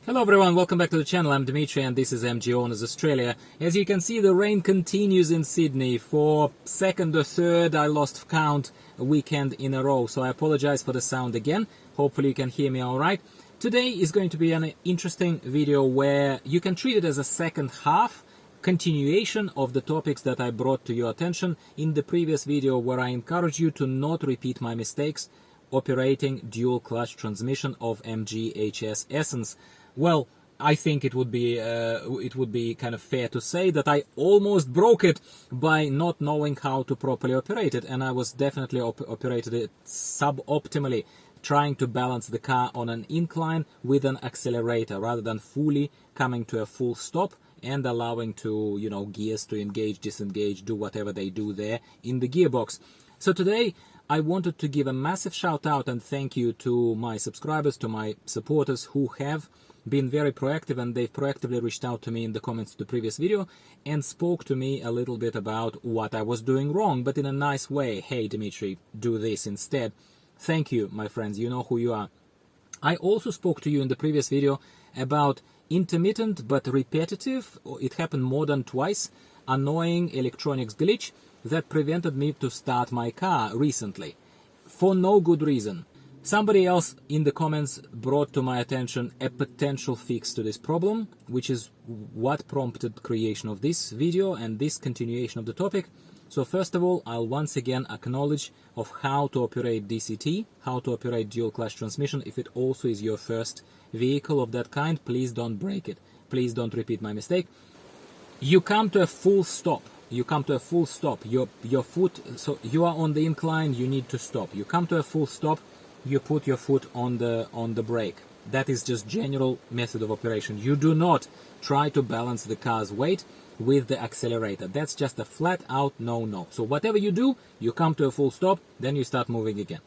Hello everyone, welcome back to the channel. I'm Dimitri and this is MG Owners Australia. As you can see, the rain continues in Sydney. For second or third, I lost count, a weekend in a row, so I apologize for the sound again. Hopefully you can hear me alright. Today is going to be an interesting video where you can treat it as a second half continuation of the topics that I brought to your attention in the previous video, where I encourage you to not repeat my mistakes operating dual clutch transmission of MG HS Essence. Well, I think it would be kind of fair to say that I almost broke it by not knowing how to properly operate it, and I was definitely operated it suboptimally, trying to balance the car on an incline with an accelerator rather than fully coming to a full stop and allowing gears to engage, disengage, do whatever they do there in the gearbox. So today I wanted to give a massive shout out and thank you to my subscribers, to my supporters who have been very proactive, and they've proactively reached out to me in the comments to the previous video and spoke to me a little bit about what I was doing wrong, but in a nice way. Hey Dimitri, do this instead. Thank you, my friends, you know who you are. I also spoke to you in the previous video about intermittent but repetitive, it happened more than twice, annoying electronics glitch that prevented me to start my car recently for no good reason. Somebody else in the comments brought to my attention a potential fix to this problem, which is what prompted creation of this video and this continuation of the topic. So first of all, I'll once again acknowledge of how to operate DCT, how to operate dual clutch transmission. If it also is your first vehicle of that kind, please don't break it. Please don't repeat my mistake. You come to a full stop. You come to a full stop. Your foot, so you are on the incline, you need to stop. You come to a full stop, you put your foot on the brake. That is just general method of operation. You do not try to balance the car's weight with the accelerator. That's just a flat out no. So whatever you do, you come to a full stop, then you start moving again.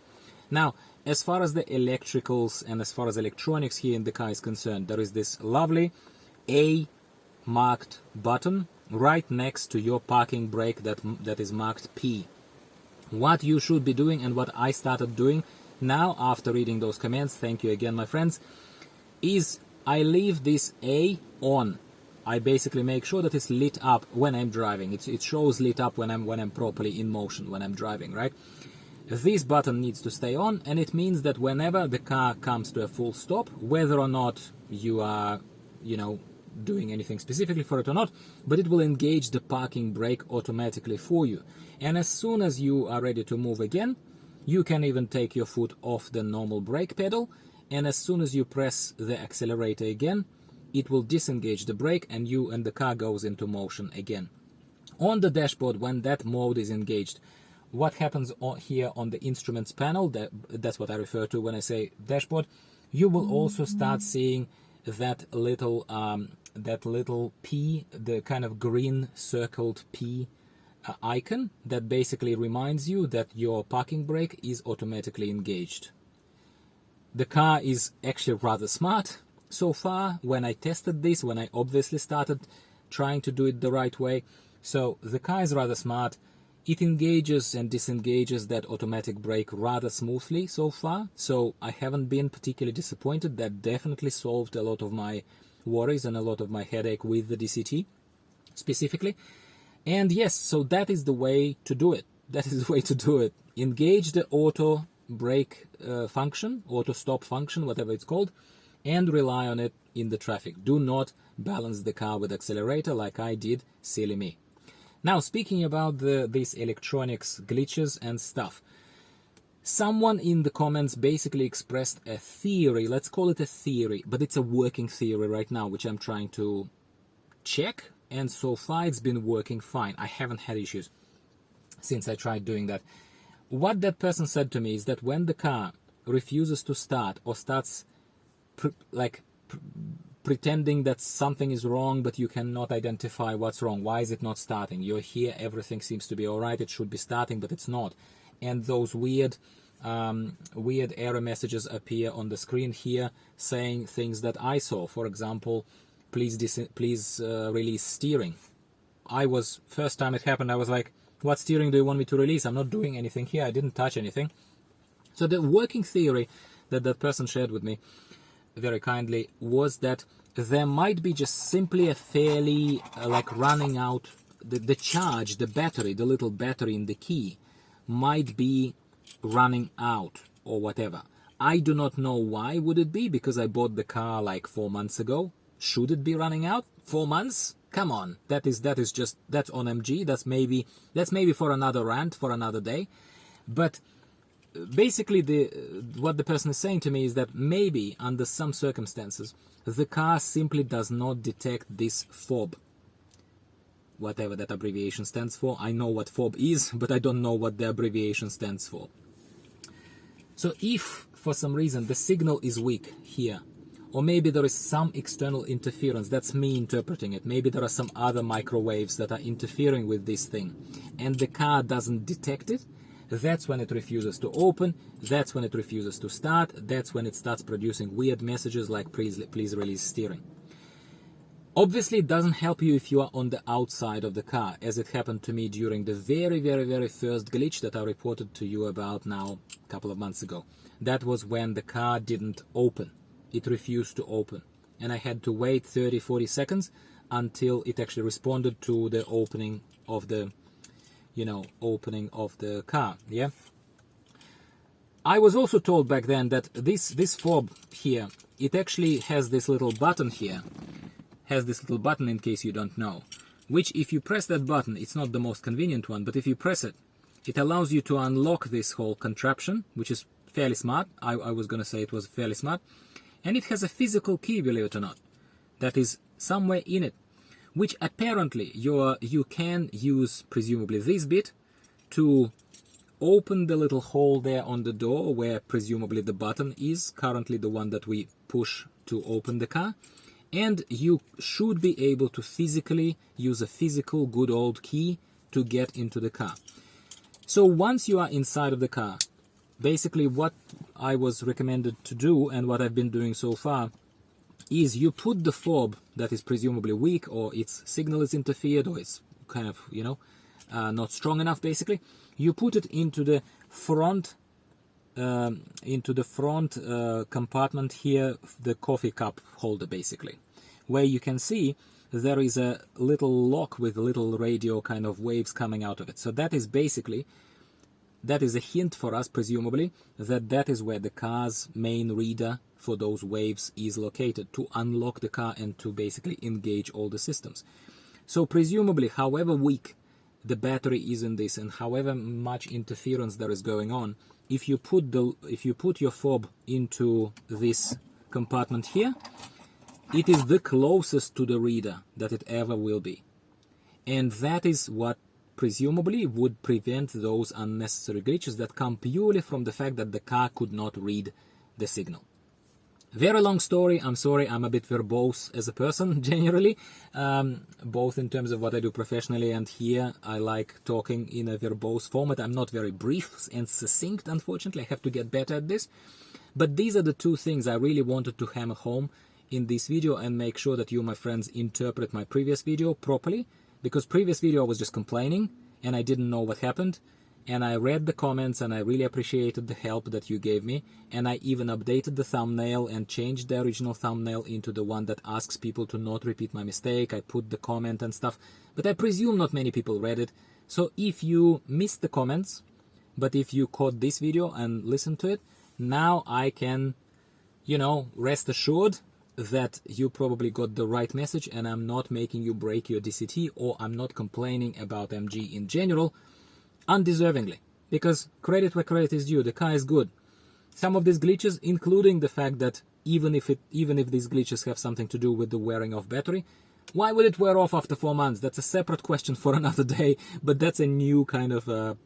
Now, as far as the electricals and as far as electronics here in the car is concerned, there is this lovely A marked button right next to your parking brake that is marked P. What you should be doing, and what I started doing now after reading those commands, thank you again my friends, is I leave this A on. I basically make sure that it's lit up when I'm driving. It shows lit up when I'm properly in motion, when I'm driving, right? This button needs to stay on, and it means that whenever the car comes to a full stop, whether or not you are, doing anything specifically for it or not, but it will engage the parking brake automatically for you. And as soon as you are ready to move again, you can even take your foot off the normal brake pedal, and as soon as you press the accelerator again, it will disengage the brake and the car goes into motion again. On the dashboard, when that mode is engaged, what happens here on the instruments panel, that's what I refer to when I say dashboard, you will also start seeing that little P, the kind of green circled P icon that basically reminds you that your parking brake is automatically engaged. The car is actually rather smart so far. When I tested this, when I obviously started trying to do it the right way, so the car is rather smart. It engages and disengages that automatic brake rather smoothly so far, so I haven't been particularly disappointed. That definitely solved a lot of my worries and a lot of my headache with the DCT specifically. And yes, so that is the way to do it. That is the way to do it. Engage the auto brake function, auto stop function, whatever it's called, and rely on it in the traffic. Do not balance the car with accelerator like I did, silly me. Now, speaking about these electronics glitches and stuff, someone in the comments basically expressed a theory, let's call it a theory, but it's a working theory right now, which I'm trying to check, and so far it's been working fine. I haven't had issues since I tried doing that. What that person said to me is that when the car refuses to start or starts pretending that something is wrong, but you cannot identify what's wrong. Why is it not starting? You're here, everything seems to be all right, it should be starting, but it's not. And those weird error messages appear on the screen here saying things that I saw. For example, please release steering. First time it happened, I was like, what steering do you want me to release? I'm not doing anything here, I didn't touch anything. So the working theory that person shared with me very kindly was that there might be just simply a fairly like running out, the charge, the battery, the little battery in the key might be running out or whatever. I do not know why would it be, because I bought the car like 4 months ago. Should it be running out? 4 months? Come on, that's on MG. That's maybe for another rant, for another day. But basically, what the person is saying to me is that maybe under some circumstances the car simply does not detect this fob, whatever that abbreviation stands for. I know what fob is, but I don't know what the abbreviation stands for. So if for some reason the signal is weak here, or maybe there is some external interference, that's me interpreting it, maybe there are some other microwaves that are interfering with this thing, and the car doesn't detect it, that's when it refuses to open, that's when it refuses to start, that's when it starts producing weird messages like please release steering. Obviously it doesn't help you if you are on the outside of the car, as it happened to me during the very first glitch that I reported to you about now a couple of months ago. That was when the car didn't open. It refused to open, and I had to wait 30-40 seconds until it actually responded to the opening of the car. Yeah, I was also told back then that this fob here, it actually has this little button here, in case you don't know, which if you press that button, it's not the most convenient one, but if you press it, it allows you to unlock this whole contraption, which is fairly smart. I was going to say it was fairly smart. And it has a physical key, believe it or not, that is somewhere in it, which apparently you can use, presumably this bit, to open the little hole there on the door where presumably the button is, currently the one that we push to open the car. And you should be able to physically use a physical good old key to get into the car. So once you are inside of the car, basically what I was recommended to do, and what I've been doing so far, is you put the fob that is presumably weak, or its signal is interfered, or it's kind of, not strong enough, basically. You put it into the front compartment here, the coffee cup holder, basically, where you can see there is a little lock with little radio kind of waves coming out of it. So that is basically, that is a hint for us, presumably, that is where the car's main reader for those waves is located, to unlock the car and to basically engage all the systems. So presumably, however weak the battery is in this, and however much interference there is going on, if you put your fob into this compartment here, it is the closest to the reader that it ever will be. And that is what presumably would prevent those unnecessary glitches that come purely from the fact that the car could not read the signal. Very long story, I'm sorry, I'm a bit verbose as a person generally, both in terms of what I do professionally, and here I like talking in a verbose format. I'm not very brief and succinct, unfortunately. I have to get better at this. But these are the two things I really wanted to hammer home in this video and make sure that you, my friends, interpret my previous video properly. Because previous video I was just complaining and I didn't know what happened, and I read the comments and I really appreciated the help that you gave me, and I even updated the thumbnail and changed the original thumbnail into the one that asks people to not repeat my mistake. I put the comment and stuff, but I presume not many people read it. So if you missed the comments, but if you caught this video and listened to it, now I can, rest assured that you probably got the right message, and I'm not making you break your DCT, or I'm not complaining about MG in general undeservingly, because credit where credit is due. The car is good. Some of these glitches, including the fact that even if these glitches have something to do with the wearing off battery, why would it wear off after 4 months? That's a separate question for another day, but that's a new kind of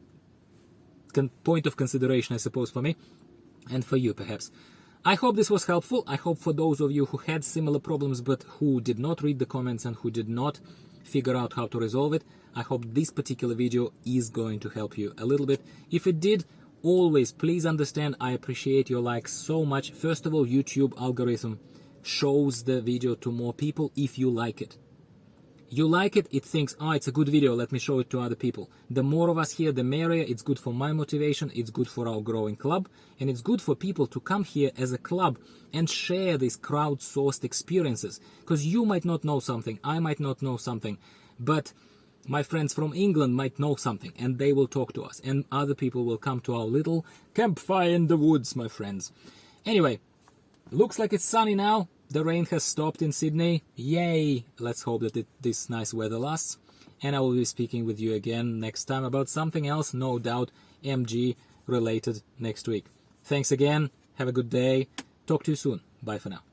point of consideration, I suppose, for me and for you perhaps. I hope this was helpful. I hope for those of you who had similar problems but who did not read the comments and who did not figure out how to resolve it, I hope this particular video is going to help you a little bit. If it did, always please understand I appreciate your likes so much. First of all, YouTube algorithm shows the video to more people if you like it. You like it, it thinks, oh, it's a good video, let me show it to other people. The more of us here, the merrier. It's good for my motivation, it's good for our growing club, and it's good for people to come here as a club and share these crowdsourced experiences. Because you might not know something, I might not know something, but my friends from England might know something, and they will talk to us, and other people will come to our little campfire in the woods, my friends. Anyway, looks like it's sunny now. The rain has stopped in Sydney. Yay! Let's hope that this nice weather lasts. And I will be speaking with you again next time about something else, no doubt MG related next week. Thanks again. Have a good day. Talk to you soon. Bye for now.